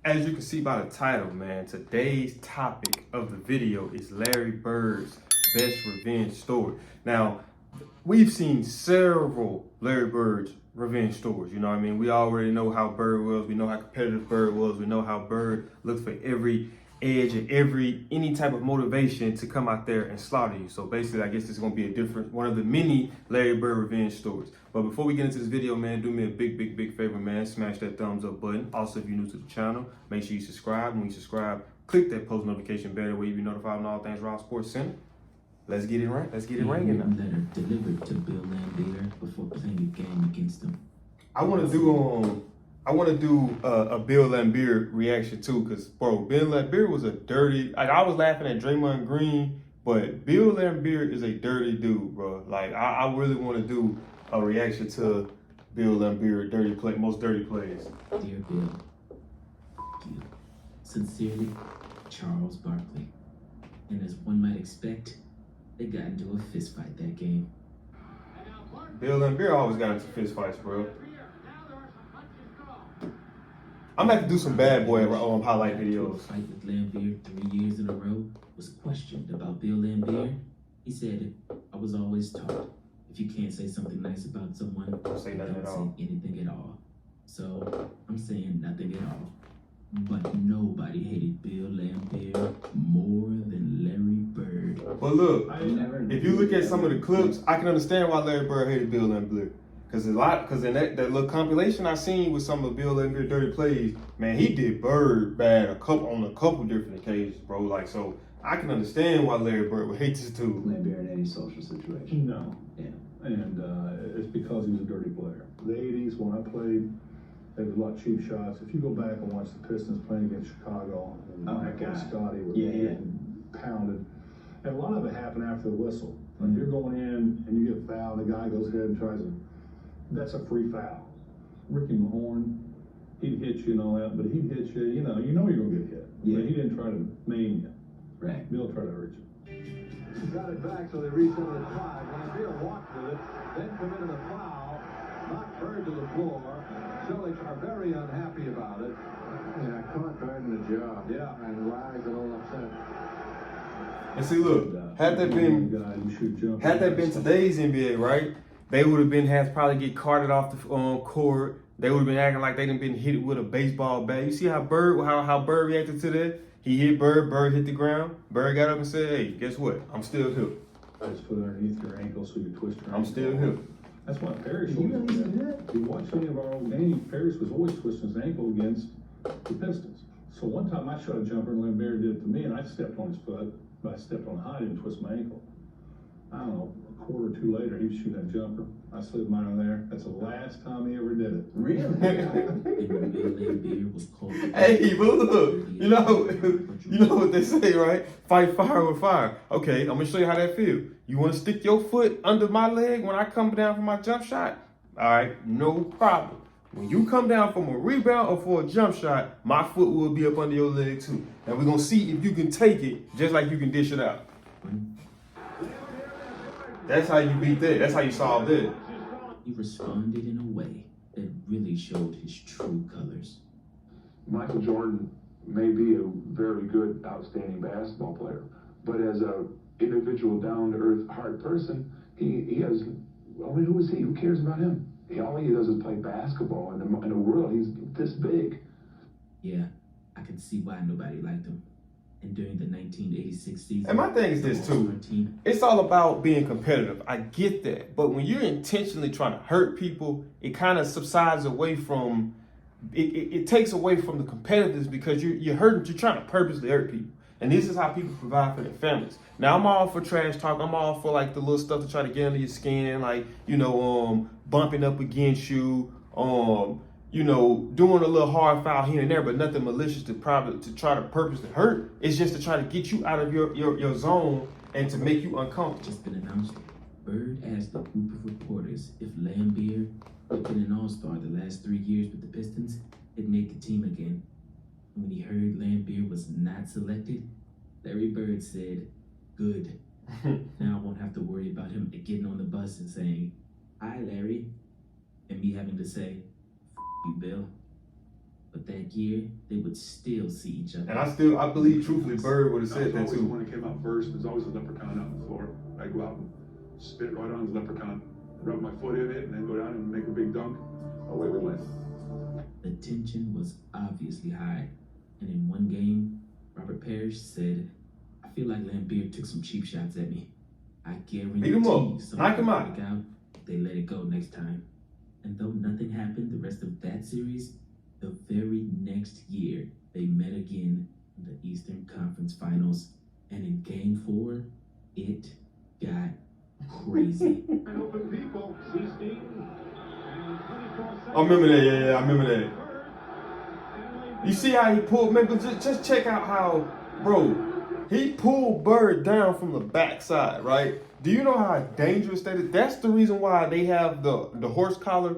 As you can see by the title, man, today's topic of the video is Larry Bird's best revenge story. Now, we've seen several Larry Bird's revenge stories. You know what I mean? We already know how Bird was. We know how competitive Bird was. We know how Bird looked for every edge and any type of motivation to come out there and slaughter you. So basically, I guess this is gonna be a different one of the many Larry Bird revenge stories. But before we get into this video, man, do me a big favor, man. Smash that thumbs up button. Also, if you're new to the channel, make sure you subscribe. When you subscribe, click that post notification bell where you be notified on all things Raw Sports Center. Let's get it right. Let's get it ringing now. Letter delivered to Bill Laimbeer before playing a game against him. I want to do a Bill Laimbeer reaction too, cause bro, Bill Laimbeer was a dirty. Like I was laughing at Draymond Green, but Bill Laimbeer is a dirty dude, bro. Like I really want to do a reaction to Bill Laimbeer, most dirty plays. Dear Bill, you. Sincerely, Charles Barkley. And as one might expect, they got into a fist fight that game. Bill Laimbeer always got into fist fights, bro. I'm gonna have to do some bad boy highlight videos. Fight with Laimbeer 3 years in a row was questioned about Bill Laimbeer. He said, "I was always taught if you can't say something nice about someone, Don't say nothing at all. say anything at all." So I'm saying nothing at all. But nobody hated Bill Laimbeer more than Larry Bird. But look, if you look at some of the clips, I can understand why Larry Bird hated Bill Laimbeer. Because in that little compilation I seen with some of Bill Laimbeer dirty plays, man, he did Bird bad on a couple different occasions, bro. Like, so I can understand why Larry Bird would hate this dude. Laimbeer in any social situation. No. Yeah. And it's because he was a dirty player. The 80s, when I played, there was a lot of cheap shots. If you go back and watch the Pistons playing against Chicago, and Oh my Michael and God. Scotty were Yeah. getting pounded, and a lot of it happened after the whistle. Like you're going in and you get fouled, the guy goes ahead and tries to, that's a free foul. Ricky Mahorn, he'd hit you and all that, but he'd hit you, you know you're gonna get hit. Yeah. But he didn't try to maim you. Right. Bill tried to hurt you. Got it back, so they reset it at 5. Laimbeer walked with it, then committed a foul, knocked Bird to the floor. Celtics are very unhappy about it. Yeah, caught Bird in the jaw. Yeah. And Larry got all upset. And see, look, had that been today's NBA, right? They would have had to probably get carted off the court. They would have been acting like they done been hit with a baseball bat. You see how Bird reacted to that? He hit Bird hit the ground. Bird got up and said, "Hey, guess what? I'm still here. Just put it underneath your ankle so you twist your I'm still here." That's why Parrish You always really did do that. If you watch any of our old games, Parrish was always twisting his ankle against the Pistons. So one time I shot a jumper and Laimbeer did it to me and I stepped on his foot, but I stepped on high and twist my ankle. I don't know, a quarter or two later, he was shooting that jumper. I slid mine on there. That's the last time he ever did it. Really? And when Bill Laimbeer was called, Hey, but look, you know what they say, right? Fight fire with fire. Okay, I'm gonna show you how that feel. You wanna stick your foot under my leg when I come down from my jump shot? All right, no problem. When you come down from a rebound or for a jump shot, my foot will be up under your leg too. And we're gonna see if you can take it just like you can dish it out. That's how you beat that. That's how you solve that. he responded in a way that really showed his true colors. Michael Jordan may be a very good, outstanding basketball player, but as a individual, down-to-earth, hard person, he has, I mean, who is he? Who cares about him? All he does is play basketball. In the world, he's this big. Yeah, I can see why nobody liked him. And during the 1986 season, And my thing is this the too. All-Star team, It's all about being competitive. I get that. But when you're intentionally trying to hurt people, it kind of subsides away from, it takes away from the competitiveness because you're trying to purposely hurt people. And this is how people provide for their families. Now, I'm all for trash talk. I'm all for like the little stuff to try to get under your skin, like, bumping up against you, doing a little hard foul here and there, but nothing malicious to try to purposely hurt. It's just to try to get you out of your zone and to make you uncomfortable. just been announced. Bird asked a group of reporters if Laimbeer, who had been an all-star the last 3 years with the Pistons, had made the team again. And when he heard Laimbeer was not selected, Larry Bird said, "Good. Now I won't have to worry about him getting on the bus and saying, 'Hi, Larry,' and me having to say, 'F you, Bill.'" But that year, they would still see each other. And I believe truthfully Bird would have said that always the too. one that came out first. There's always a leprechaun out on the floor. I go out and spit right on the leprechaun, rub my foot in it, and then go down and make a big dunk. Away we went. The tension was obviously high, and in one game, Robert Parrish said, "I feel like Lambeer took some cheap shots at me. I guarantee Beat him up. something Knock him will out." work out if they let it go next time." And though nothing happened the rest of that series, the very next year, they met again in the Eastern Conference Finals, and in Game 4, it got crazy. And open people, C-Steam. I remember that, yeah, I remember that. You see how he pulled, man, but just check out how, bro, he pulled Bird down from the backside, right? Do you know how dangerous that is? That's the reason why they have the horse collar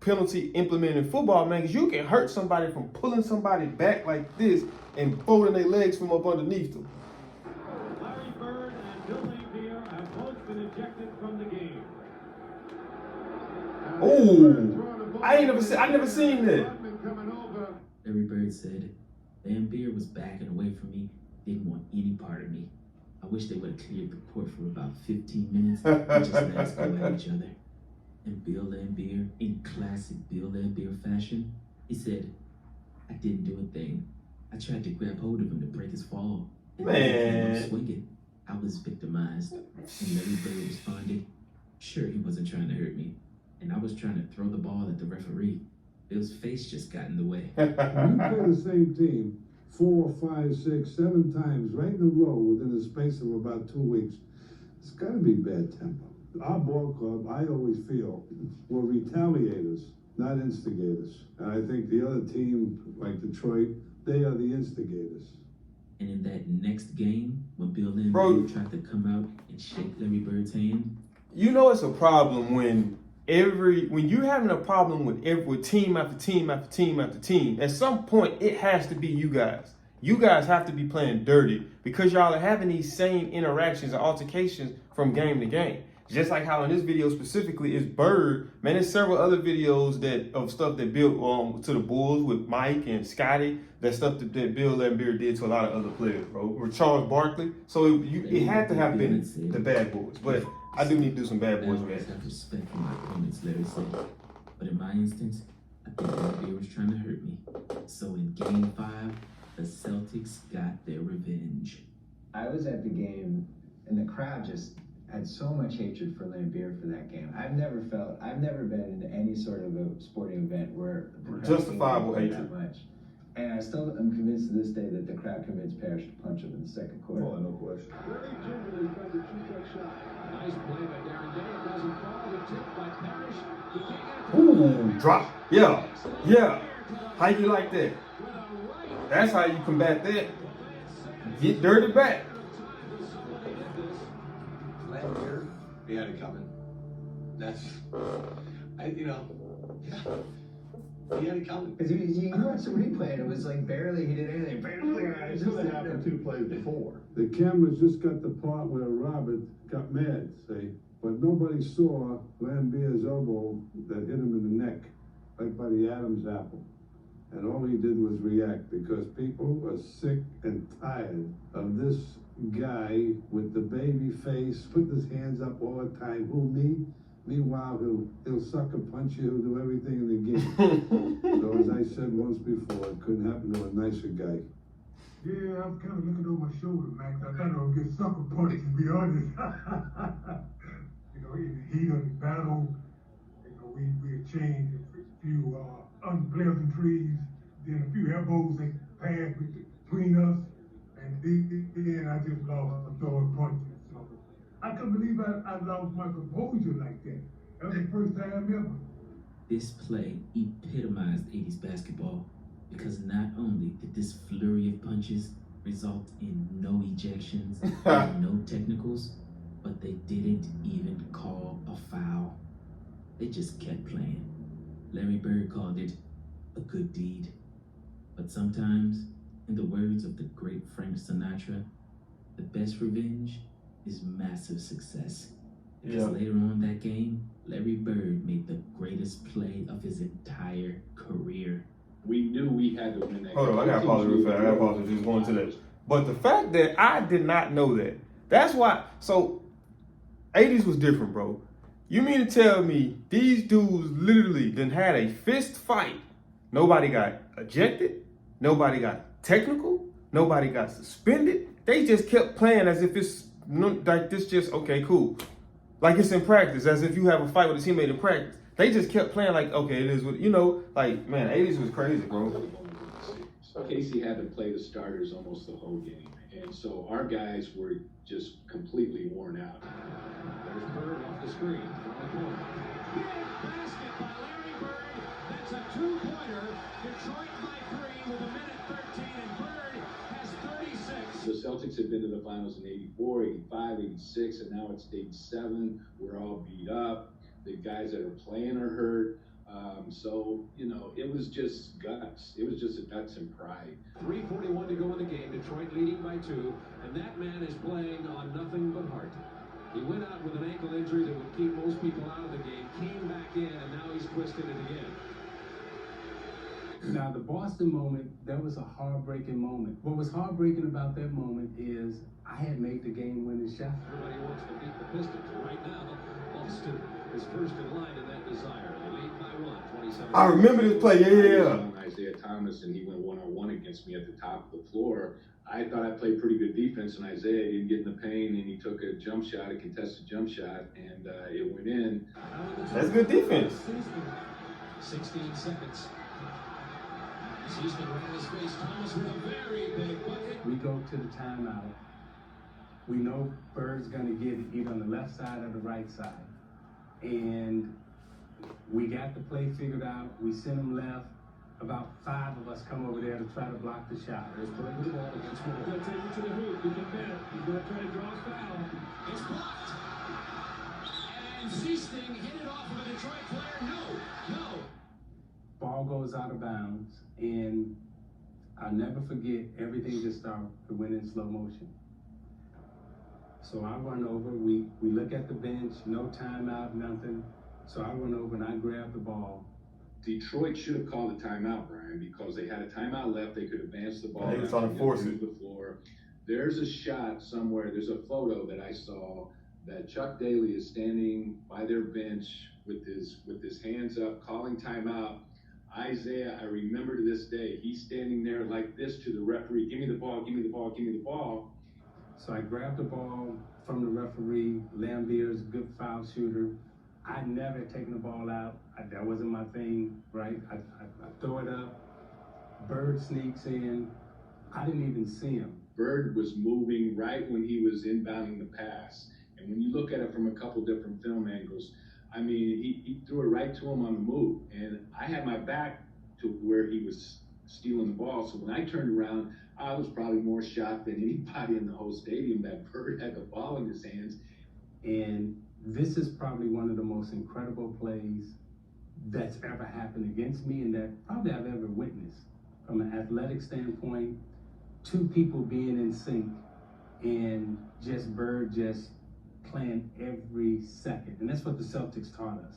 penalty implemented in football, man, because you can hurt somebody from pulling somebody back like this and folding their legs from up underneath them. Larry Bird and Bill Lambier have both been ejected from the game. Oh, I never seen that. Larry Bird said, Lambeer was backing away from me, didn't want any part of me. I wish they would have cleared the court for about 15 minutes and just let us go at each other. And Bill Lambier, in classic Bill Lambier fashion, he said, I didn't do a thing. I tried to grab hold of him to break his fall. And then he came up swinging. I was victimized. And Larry Bird responded, sure, he wasn't trying to hurt me. And I was trying to throw the ball at the referee. Bill's face just got in the way. You play the same team 4, 5, 6, 7 times right in a row within the space of about 2 weeks. It's got to be bad tempo. Our ball club, I always feel, were retaliators, not instigators. And I think the other team, like Detroit, they are the instigators. And in that next game, when Bill Lambier tried to come out and shake Larry Bird's hand, you know it's a problem when you're having a problem with team after team after team after team. At some point, it has to be you guys. You guys have to be playing dirty because y'all are having these same interactions and altercations from game to game. Just like how in this video specifically is Bird, man, there's several other videos of stuff that Bill to the Bulls with Mike and Scotty, that stuff that Bill Lambier did to a lot of other players, bro. Or Charles Barkley. So it had to have been the bad boys. But I do need to do some bad boys, man. I have respect for my opponents, Larry said. But in my instance, I think Lambier was trying to hurt me. So in Game 5, the Celtics got their revenge. I was at the game, and the crowd just had so much hatred for Lambier for that game. I've never been in any sort of a sporting event where the crowd justifiable hated hatred. that much. And I still am convinced to this day that the crowd convinced Parrish to punch him in the second quarter. Oh, no question. Very gingerly tried to shoot that shot. Nice play by Darren Day. It doesn't fall. The tip by Parrish. He can't get it. Ooh, drop. Yeah. How you like that? That's how you combat that. Get dirty back. Lambier, he had it coming. That's, he had it coming. Because you watch the replay, and it was like barely he did anything. It could have happened 2 plays before. The cameras just got the part where Robert got mad, see? But nobody saw Lambier's elbow that hit him in the neck, right by the Adam's apple. And all he did was react because people are sick and tired of this guy with the baby face, putting his hands up all the time. Who, me? Meanwhile, he'll sucker punch you, he'll do everything in the game. So as I said once before, it couldn't happen to a nicer guy. Yeah, I was kind of looking over my shoulder, Max. I thought I would get sucker punched, to be honest. In the heat of the battle, we exchanged a few unpleasantries, then a few elbows that passed between us, and then I just lost some throwing punches. So I couldn't believe I lost my composure like that. That was the first time ever. This play epitomized 80s basketball because not only did this flurry of punches result in no ejections and no technicals, but they didn't even call a foul. They just kept playing. Larry Bird called it a good deed. But sometimes, in the words of the great Frank Sinatra, the best revenge is massive success. Because later on that game, Larry Bird made the greatest play of his entire career. We knew we had to win that Hold game. on, I gotta pause it real fast. I gotta pause it. Just going to that. But the fact that I did not know that, that's why. So, 80s was different, bro. You mean to tell me these dudes literally then had a fist fight? Nobody got ejected. Nobody got technical. Nobody got suspended. They just kept playing as if it's like this. Just okay, cool. Like it's in practice, as if you have a fight with a teammate in practice. They just kept playing like, okay, it is what, like, man, 80s was crazy, bro. Casey had to play the starters almost the whole game. And so our guys were just completely worn out. There's Bird off the screen from the corner. Big basket by Larry Bird. That's a two-pointer. Detroit by 3 with a minute 13, and Bird has 36. The Celtics had been to the finals in 84, 85, 86, and now it's '87. We're all beat up. The guys that are playing are hurt. So, it was just guts. It was just a guts and pride. 3:41 to go in the game. Detroit leading by 2, and that man is playing on nothing but heart. He went out with an ankle injury that would keep most people out of the game, came back in, and now he's twisted it again. Now, the Boston moment, that was a heartbreaking moment. What was heartbreaking about that moment is I had made the game-winning shot. Everybody wants to beat the Pistons. Right now, Boston is first in line in that desire. They lead by 1, 27. I remember this play, yeah. Isaiah Thomas, and he went one-on-one against me at the top of the floor. I thought I played pretty good defense, and Isaiah didn't get in the paint, and he took a jump shot, a contested jump shot, and it went in. That's good defense. 16 seconds. Seaston ran his face. Thomas with a very big bucket. We go to the timeout. We know Bird's gonna get it either on the left side or the right side. And we got the play figured out. We sent him left. About 5 of us come over there to try to block the shot. There's Bird with the ball against Moore. He'll take it to the hoop. He can bet. He's going to try to draw a foul. It's blocked. And Seaston hit it off of a Detroit player. No. Ball goes out of bounds, and I'll never forget, everything just started to went in slow motion. So I run over, we look at the bench, no timeout, nothing. So I run over and I grab the ball. Detroit should have called a timeout, Brian, because they had a timeout left. They could advance the ball. They was trying to force it. The floor. There's a shot somewhere. There's a photo that I saw that Chuck Daly is standing by their bench with his hands up, calling timeout. Isaiah, I remember to this day, he's standing there like this to the referee. Give me the ball. Give me the ball. Give me the ball. So I grabbed the ball from the referee. Lambier's a good foul shooter. I never taken the ball out. That wasn't my thing, right? I throw it up. Bird sneaks in. I didn't even see him. Bird was moving right when he was inbounding the pass. And when you look at it from a couple different film angles, I mean, he threw it right to him on the move. And I had my back to where he was stealing the ball. So when I turned around, I was probably more shocked than anybody in the whole stadium that Bird had the ball in his hands. And this is probably one of the most incredible plays that's ever happened against me and that probably I've ever witnessed. From an athletic standpoint, 2 people being in sync and just Bird just playing every second. And that's what the Celtics taught us,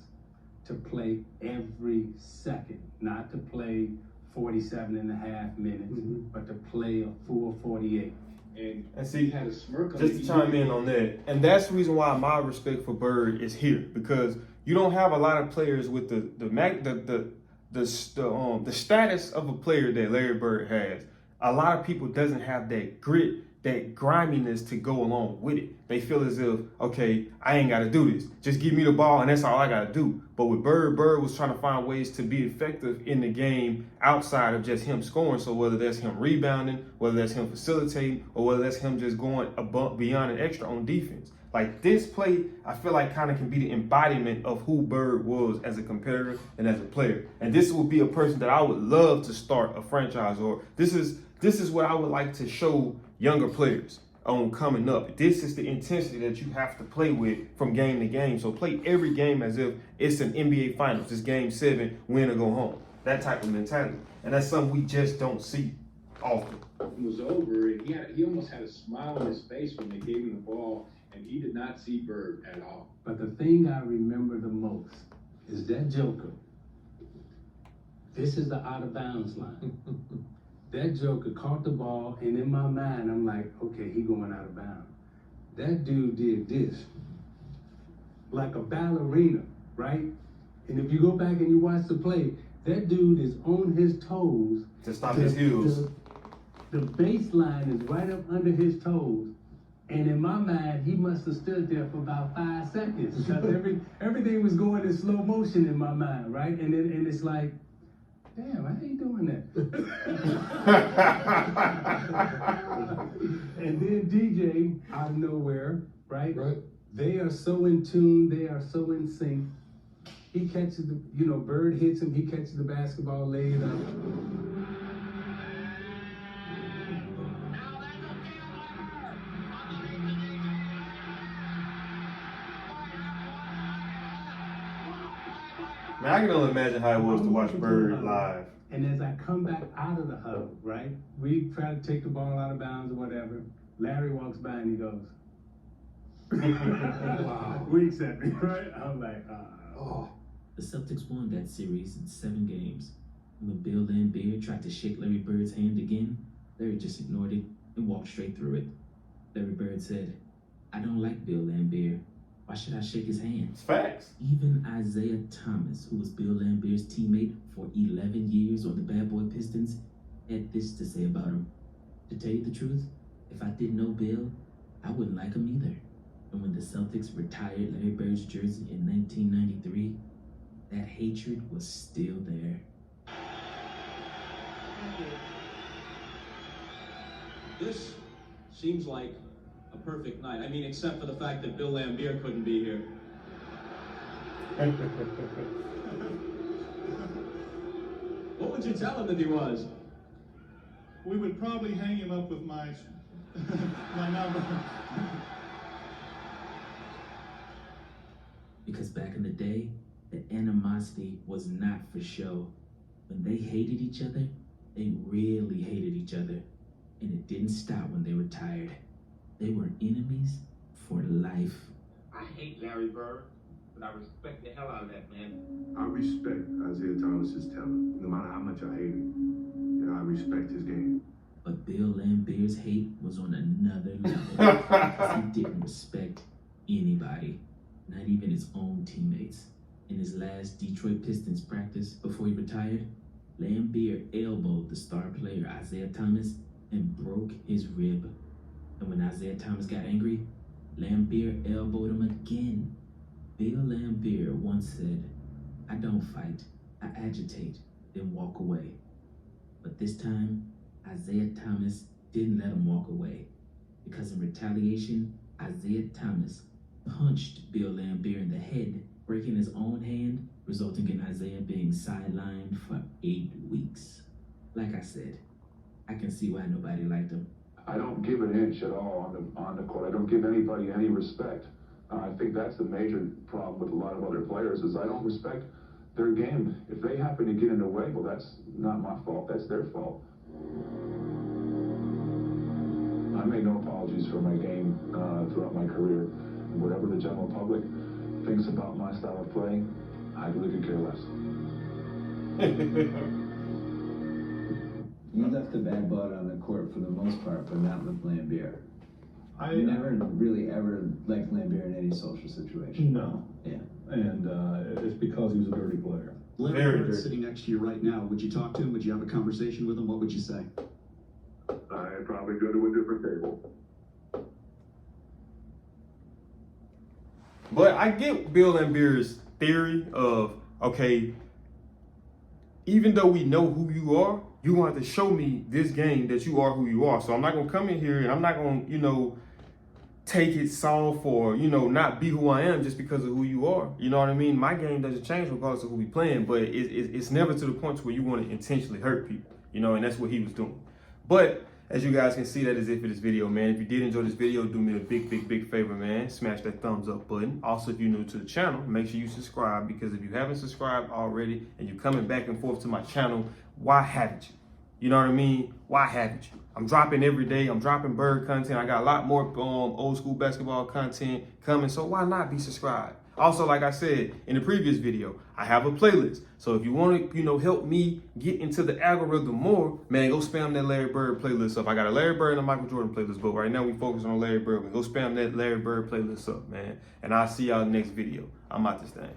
to play every second, not to play 47 and a half minutes, but to play a full 48. And see, he had a smirk on just to chime in on that, and that's the reason why my respect for Bird is here, because you don't have a lot of players with the status of a player that Larry Bird has. A lot of people doesn't have that grit, that griminess to go along with it. They feel as if, okay, I ain't got to do this. Just give me the ball and that's all I got to do. But with Bird was trying to find ways to be effective in the game outside of just him scoring. So whether that's him rebounding, whether that's him facilitating, or whether that's him just going above, beyond and extra on defense. Like this play, I feel like kind of can be the embodiment of who Bird was as a competitor and as a player. And this would be a person that I would love to start a franchise, or this is what I would like to show younger players on coming up. This is the intensity that you have to play with from game to game. So play every game as if it's an NBA Finals. It's game 7, win or go home. That type of mentality. And that's something we just don't see often. It was over, and he almost had a smile on his face when they gave him the ball, and he did not see Bird at all. But the thing I remember the most is that Joker this is the out of bounds line. That joker caught the ball, and in my mind, I'm like, okay, he going out of bounds. That dude did this, like a ballerina, right? And if you go back and you watch the play, that dude is on his toes. To stop his heels. The baseline is right up under his toes. And in my mind, he must have stood there for about 5 seconds because everything was going in slow motion in my mind, right? And it's like, damn, how you doing that? And then DJ out of nowhere, right? They are so in tune, they are so in sync. He catches the, Bird hits him, he catches the basketball, laid it up. Man, I can only imagine how it was to watch Bird live. And as I come back out of the huddle, right, we try to take the ball out of bounds or whatever. Larry walks by and he goes, wow, winks at me, right? I'm like, oh. The Celtics won that series in 7 games. And when Bill Laimbeer tried to shake Larry Bird's hand again, Larry just ignored it and walked straight through it. Larry Bird said, I don't like Bill Laimbeer. Why should I shake his hand? It's facts. Even Isaiah Thomas, who was Bill Laimbeer's teammate for 11 years on the Bad Boy Pistons, had this to say about him. To tell you the truth, if I didn't know Bill, I wouldn't like him either. And when the Celtics retired Larry Bird's jersey in 1993, that hatred was still there. This seems like a perfect night. I mean, except for the fact that Bill Laimbeer couldn't be here. What would you tell him if he was? We would probably hang him up with my number. Because back in the day, the animosity was not for show. When they hated each other, they really hated each other. And it didn't stop when they retired. They were enemies for life. I hate Larry Bird, but I respect the hell out of that man. I respect Isaiah Thomas's talent, no matter how much I hate him. I respect his game. But Bill Laimbeer's hate was on another level. Because he didn't respect anybody, not even his own teammates. In his last Detroit Pistons practice before he retired, Laimbeer elbowed the star player Isaiah Thomas and broke his rib. And when Isaiah Thomas got angry, Laimbeer elbowed him again. Bill Laimbeer once said, I don't fight, I agitate, then walk away. But this time, Isaiah Thomas didn't let him walk away. Because in retaliation, Isaiah Thomas punched Bill Laimbeer in the head, breaking his own hand, resulting in Isaiah being sidelined for 8 weeks. Like I said, I can see why nobody liked him. I don't give an inch at all on the court. I don't give anybody any respect. I think that's the major problem with a lot of other players is I don't respect their game. If they happen to get in the way, well, that's not my fault. That's their fault. I make no apologies for my game throughout my career. Whatever the general public thinks about my style of play, I really could care less. You left the bad blood on the court for the most part, but not with Laimbeer. I You never really ever liked Laimbeer in any social situation. No. Yeah. And it's because he was a dirty player. Very Larry dirty. Bird's sitting next to you right now. Would you talk to him? Would you have a conversation with him? What would you say? I'd probably go to a different table. But I get Bill Laimbeer's theory of, okay, even though we know who you are, you want to show me this game that you are who you are. So I'm not going to come in here and I'm not going to, take it soft or, not be who I am just because of who you are. You know what I mean? My game doesn't change regardless of who we playing, but it's never to the point where you want to intentionally hurt people, and that's what he was doing. But as you guys can see, that is it for this video, man. If you did enjoy this video, do me a big, big, big favor, man. Smash that thumbs up button. Also, if you're new to the channel, make sure you subscribe, because if you haven't subscribed already and you're coming back and forth to my channel, why haven't you? You know what I mean? Why haven't you? I'm dropping every day. I'm dropping Bird content. I got a lot more old school basketball content coming. So why not be subscribed? Also, like I said in the previous video, I have a playlist. So if you want to, help me get into the algorithm more, man, go spam that Larry Bird playlist up. I got a Larry Bird and a Michael Jordan playlist, but right now we focus on Larry Bird. Go spam that Larry Bird playlist up, man. And I'll see y'all next video. I'm out this thing.